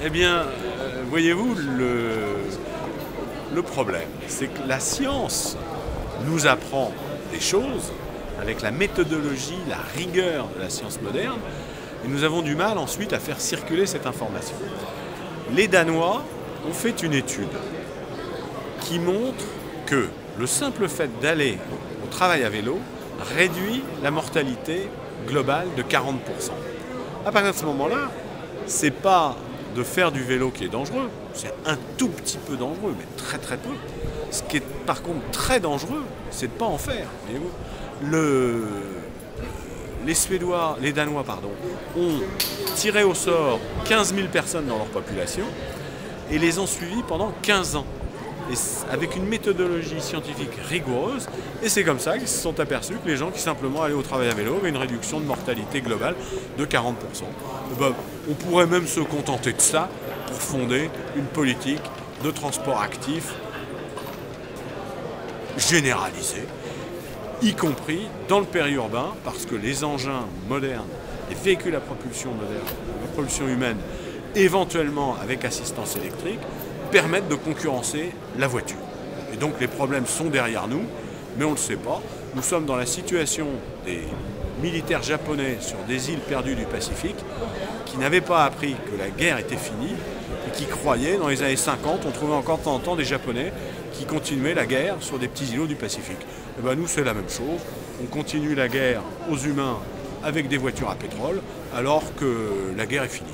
Eh bien, voyez-vous, le problème, c'est que la science nous apprend des choses avec la méthodologie, la rigueur de la science moderne, et nous avons du mal ensuite à faire circuler cette information. Les Danois ont fait une étude qui montre que le simple fait d'aller au travail à vélo réduit la mortalité globale de 40%. À partir de ce moment-là, c'est pas de faire du vélo qui est dangereux, c'est un tout petit peu dangereux, mais très très peu. Ce qui est par contre très dangereux, c'est de ne pas en faire. Les Danois, ont tiré au sort 15 000 personnes dans leur population et les ont suivis pendant 15 ans. Et avec une méthodologie scientifique rigoureuse, et c'est comme ça qu'ils se sont aperçus que les gens qui simplement allaient au travail à vélo avaient une réduction de mortalité globale de 40%. Et ben, on pourrait même se contenter de ça pour fonder une politique de transport actif généralisée, y compris dans le périurbain, parce que les engins modernes, les véhicules à propulsion moderne, à propulsion humaine, éventuellement avec assistance électrique, permettent de concurrencer la voiture. Et donc les problèmes sont derrière nous, mais on ne le sait pas. Nous sommes dans la situation des militaires japonais sur des îles perdues du Pacifique qui n'avaient pas appris que la guerre était finie et qui croyaient, dans les années 50, on trouvait encore de temps en temps des Japonais qui continuaient la guerre sur des petits îlots du Pacifique. Et ben nous, c'est la même chose. On continue la guerre aux humains avec des voitures à pétrole alors que la guerre est finie.